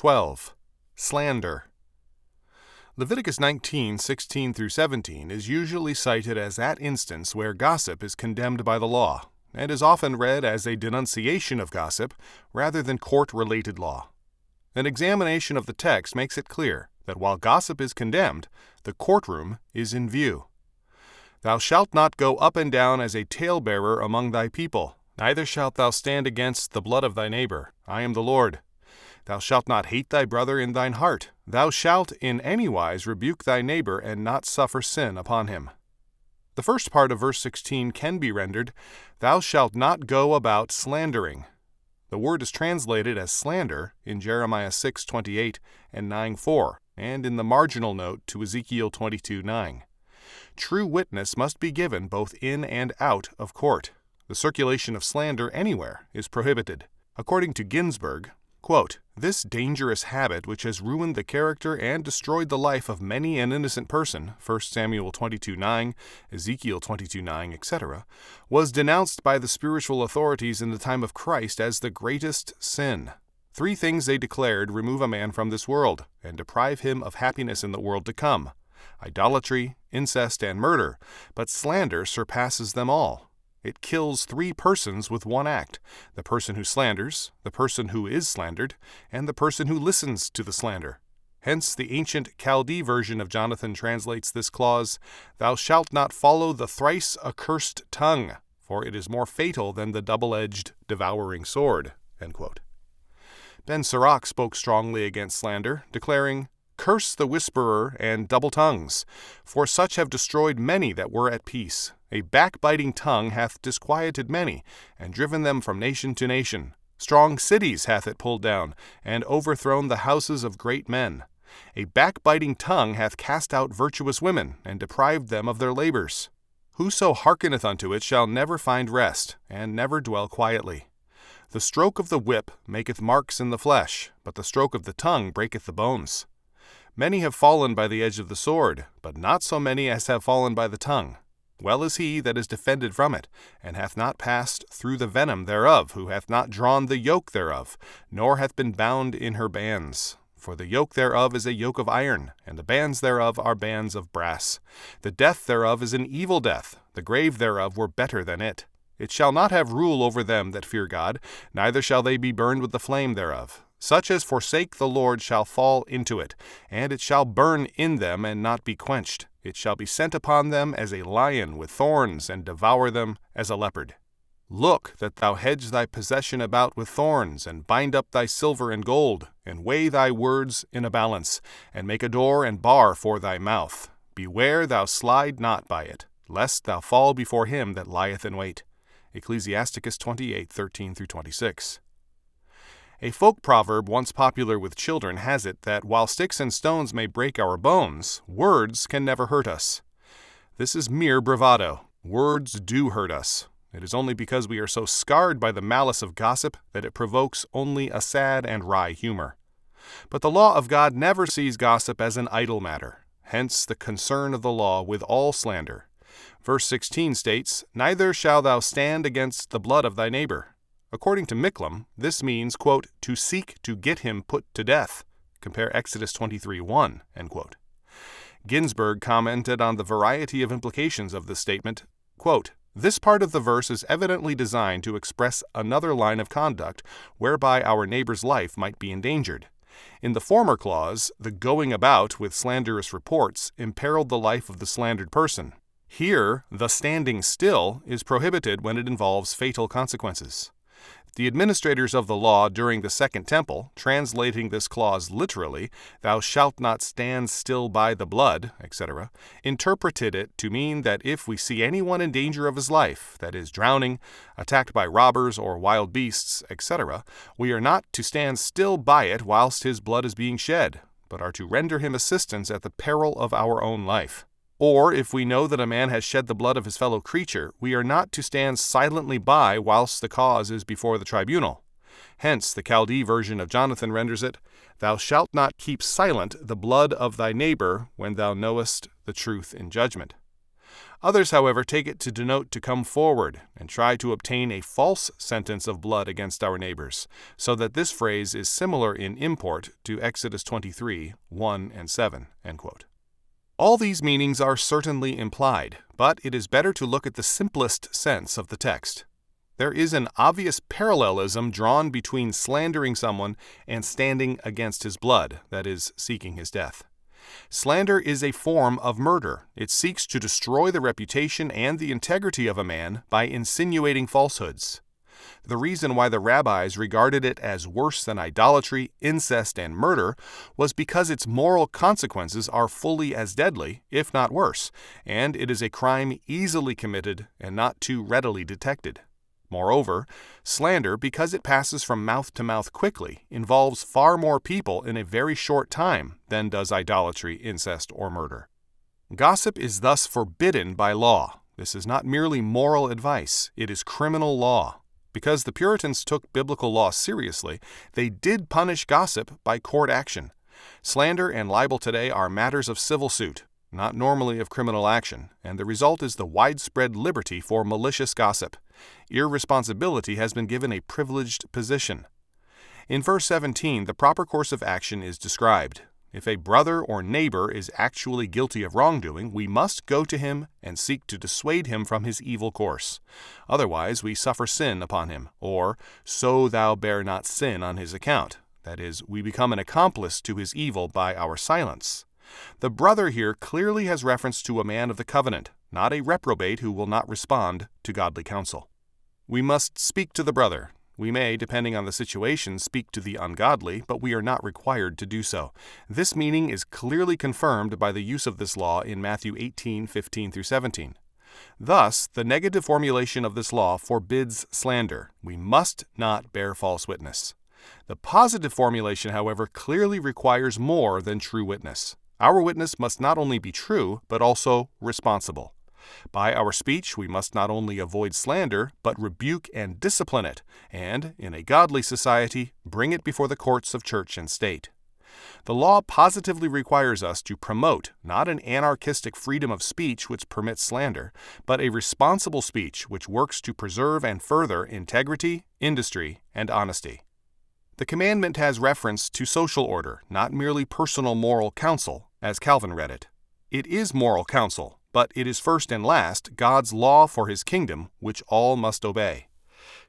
12. Slander. Leviticus 19:16-17 is usually cited as that instance where gossip is condemned by the law, and is often read as a denunciation of gossip rather than court-related law. An examination of the text makes it clear that while gossip is condemned, the courtroom is in view. Thou shalt not go up and down as a talebearer among thy people, neither shalt thou stand against the blood of thy neighbor. I am the Lord. Thou shalt not hate thy brother in thine heart. Thou shalt in any wise rebuke thy neighbor and not suffer sin upon him. The first part of verse 16 can be rendered, Thou shalt not go about slandering. The word is translated as slander in Jeremiah 6:28 and 9:4, and in the marginal note to Ezekiel 22:9. True witness must be given both in and out of court. The circulation of slander anywhere is prohibited. According to Ginsburg, quote, this dangerous habit which has ruined the character and destroyed the life of many an innocent person, 1 Samuel 22:9, Ezekiel 22:9, etc., was denounced by the spiritual authorities in the time of Christ as the greatest sin. 3 things they declared remove a man from this world and deprive him of happiness in the world to come: idolatry, incest, and murder, but slander surpasses them all. It kills 3 persons with one act: the person who slanders, the person who is slandered, and the person who listens to the slander. Hence, the ancient Chaldee version of Jonathan translates this clause, Thou shalt not follow the thrice accursed tongue, for it is more fatal than the double-edged, devouring sword. End quote. Ben Sirach spoke strongly against slander, declaring, Curse the whisperer and double tongues, for such have destroyed many that were at peace. A backbiting tongue hath disquieted many, and driven them from nation to nation. Strong cities hath it pulled down, and overthrown the houses of great men. A backbiting tongue hath cast out virtuous women, and deprived them of their labors. Whoso hearkeneth unto it shall never find rest, and never dwell quietly. The stroke of the whip maketh marks in the flesh, but the stroke of the tongue breaketh the bones. Many have fallen by the edge of the sword, but not so many as have fallen by the tongue. Well is he that is defended from it, and hath not passed through the venom thereof, who hath not drawn the yoke thereof, nor hath been bound in her bands. For the yoke thereof is a yoke of iron, and the bands thereof are bands of brass. The death thereof is an evil death, the grave thereof were better than it. It shall not have rule over them that fear God, neither shall they be burned with the flame thereof. Such as forsake the Lord shall fall into it, and it shall burn in them and not be quenched. It shall be sent upon them as a lion with thorns, and devour them as a leopard. Look that thou hedge thy possession about with thorns, and bind up thy silver and gold, and weigh thy words in a balance, and make a door and bar for thy mouth. Beware thou slide not by it, lest thou fall before him that lieth in wait. Ecclesiasticus 28:13-26. A folk proverb once popular with children has it that while sticks and stones may break our bones, words can never hurt us. This is mere bravado. Words do hurt us. It is only because we are so scarred by the malice of gossip that it provokes only a sad and wry humor. But the law of God never sees gossip as an idle matter, hence the concern of the law with all slander. Verse 16 states, Neither shalt thou stand against the blood of thy neighbor. According to Miklam, this means, quote, to seek to get him put to death. Compare Exodus 23:1, end quote. Ginsburg commented on the variety of implications of this statement, quote, This part of the verse is evidently designed to express another line of conduct whereby our neighbor's life might be endangered. In the former clause, the going about with slanderous reports imperiled the life of the slandered person. Here, the standing still is prohibited when it involves fatal consequences. The administrators of the law during the Second Temple, translating this clause literally, Thou shalt not stand still by the blood, etc., interpreted it to mean that if we see anyone in danger of his life, that is, drowning, attacked by robbers or wild beasts, etc., we are not to stand still by it whilst his blood is being shed, but are to render him assistance at the peril of our own life. Or, if we know that a man has shed the blood of his fellow creature, we are not to stand silently by whilst the cause is before the tribunal. Hence, the Chaldee version of Jonathan renders it, Thou shalt not keep silent the blood of thy neighbor when thou knowest the truth in judgment. Others, however, take it to denote to come forward and try to obtain a false sentence of blood against our neighbors, so that this phrase is similar in import to Exodus 23, 1 and 7. End quote. All these meanings are certainly implied, but it is better to look at the simplest sense of the text. There is an obvious parallelism drawn between slandering someone and standing against his blood, that is, seeking his death. Slander is a form of murder. It seeks to destroy the reputation and the integrity of a man by insinuating falsehoods. The reason why the rabbis regarded it as worse than idolatry, incest, and murder was because its moral consequences are fully as deadly, if not worse, and it is a crime easily committed and not too readily detected. Moreover, slander, because it passes from mouth to mouth quickly, involves far more people in a very short time than does idolatry, incest, or murder. Gossip is thus forbidden by law. This is not merely moral advice, it is criminal law. Because the Puritans took biblical law seriously, they did punish gossip by court action. Slander and libel today are matters of civil suit, not normally of criminal action, and the result is the widespread liberty for malicious gossip. Irresponsibility has been given a privileged position. In verse 17, the proper course of action is described. If a brother or neighbor is actually guilty of wrongdoing, we must go to him and seek to dissuade him from his evil course. Otherwise, we suffer sin upon him, or so thou bear not sin on his account. That is, we become an accomplice to his evil by our silence. The brother here clearly has reference to a man of the covenant, not a reprobate who will not respond to godly counsel. We must speak to the brother. We may, depending on the situation, speak to the ungodly, but we are not required to do so. This meaning is clearly confirmed by the use of this law in Matthew 18:15-17. Thus, the negative formulation of this law forbids slander. We must not bear false witness. The positive formulation, however, clearly requires more than true witness. Our witness must not only be true, but also responsible. By our speech, we must not only avoid slander, but rebuke and discipline it, and, in a godly society, bring it before the courts of church and state. The law positively requires us to promote not an anarchistic freedom of speech which permits slander, but a responsible speech which works to preserve and further integrity, industry, and honesty. The commandment has reference to social order, not merely personal moral counsel, as Calvin read it. It is moral counsel, but it is first and last God's law for his kingdom, which all must obey.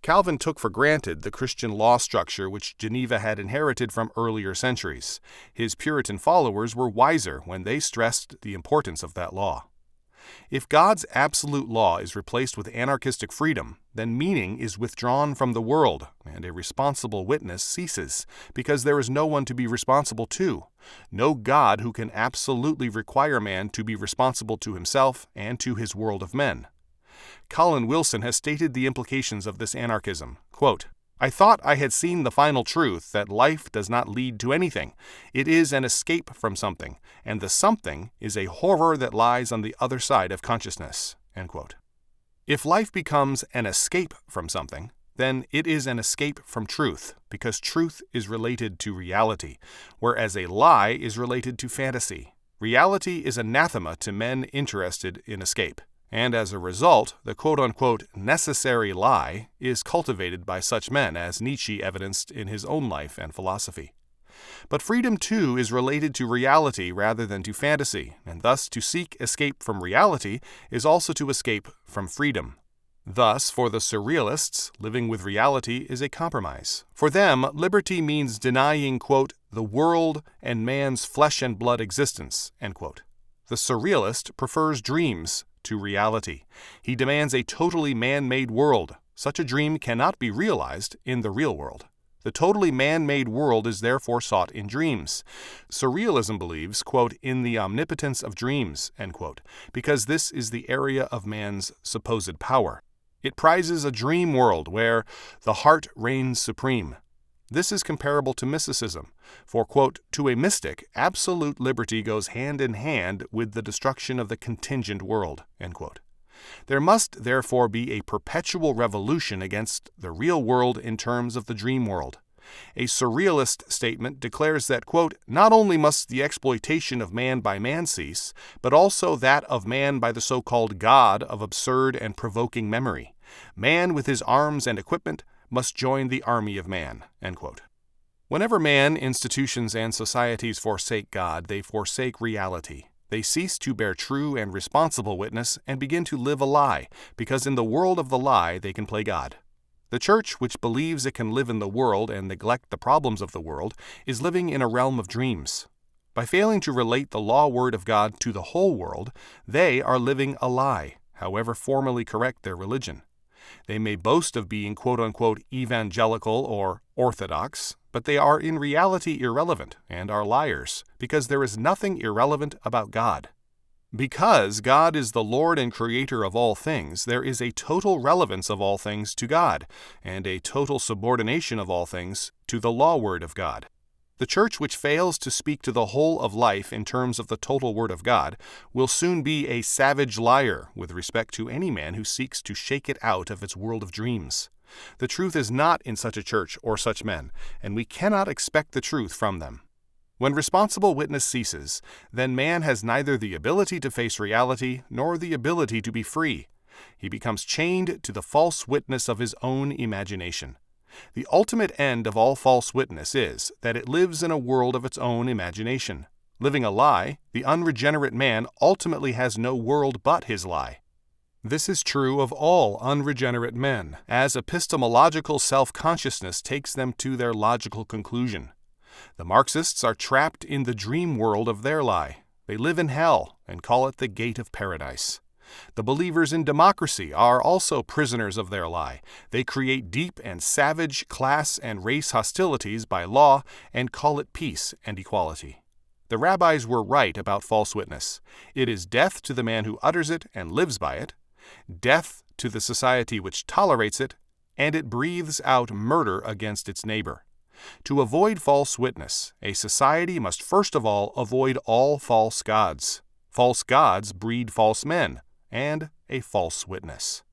Calvin took for granted the Christian law structure which Geneva had inherited from earlier centuries. His Puritan followers were wiser when they stressed the importance of that law. If God's absolute law is replaced with anarchistic freedom, then meaning is withdrawn from the world, and a responsible witness ceases, because there is no one to be responsible to. No God who can absolutely require man to be responsible to himself and to his world of men. Colin Wilson has stated the implications of this anarchism. Quote, I thought I had seen the final truth that life does not lead to anything. It is an escape from something, and the something is a horror that lies on the other side of consciousness. End quote. If life becomes an escape from something, then it is an escape from truth, because truth is related to reality, whereas a lie is related to fantasy. Reality is anathema to men interested in escape. And as a result, the quote-unquote necessary lie is cultivated by such men, as Nietzsche evidenced in his own life and philosophy. But freedom, too, is related to reality rather than to fantasy, and thus to seek escape from reality is also to escape from freedom. Thus, for the surrealists, living with reality is a compromise. For them, liberty means denying, quote, the world and man's flesh and blood existence, end quote. The surrealist prefers dreams to reality. He demands a totally man-made world. Such a dream cannot be realized in the real world. The totally man-made world is therefore sought in dreams. Surrealism believes, quote, in the omnipotence of dreams, end quote, because this is the area of man's supposed power. It prizes a dream world where the heart reigns supreme. This is comparable to mysticism, for, quote, to a mystic, absolute liberty goes hand in hand with the destruction of the contingent world, end quote. There must therefore be a perpetual revolution against the real world in terms of the dream world. A surrealist statement declares that, quote, not only must the exploitation of man by man cease, but also that of man by the so-called God of absurd and provoking memory. Man with his arms and equipment must join the army of man, end quote. Whenever man, institutions, and societies forsake God, they forsake reality. They cease to bear true and responsible witness and begin to live a lie, because in the world of the lie they can play God. The church, which believes it can live in the world and neglect the problems of the world, is living in a realm of dreams. By failing to relate the law word of God to the whole world, they are living a lie, however formally correct their religion. They may boast of being quote-unquote evangelical or orthodox, but they are in reality irrelevant and are liars, because there is nothing irrelevant about God. Because God is the Lord and Creator of all things, there is a total relevance of all things to God, and a total subordination of all things to the law word of God. The church which fails to speak to the whole of life in terms of the total word of God will soon be a savage liar with respect to any man who seeks to shake it out of its world of dreams. The truth is not in such a church or such men, and we cannot expect the truth from them. When responsible witness ceases, then man has neither the ability to face reality nor the ability to be free. He becomes chained to the false witness of his own imagination. The ultimate end of all false witness is that it lives in a world of its own imagination. Living a lie, the unregenerate man ultimately has no world but his lie. This is true of all unregenerate men, as epistemological self-consciousness takes them to their logical conclusion. The Marxists are trapped in the dream world of their lie. They live in hell and call it the gate of paradise. The believers in democracy are also prisoners of their lie. They create deep and savage class and race hostilities by law and call it peace and equality. The rabbis were right about false witness. It is death to the man who utters it and lives by it, death to the society which tolerates it, and it breathes out murder against its neighbor. To avoid false witness, a society must first of all avoid all false gods. False gods breed false men and a false witness.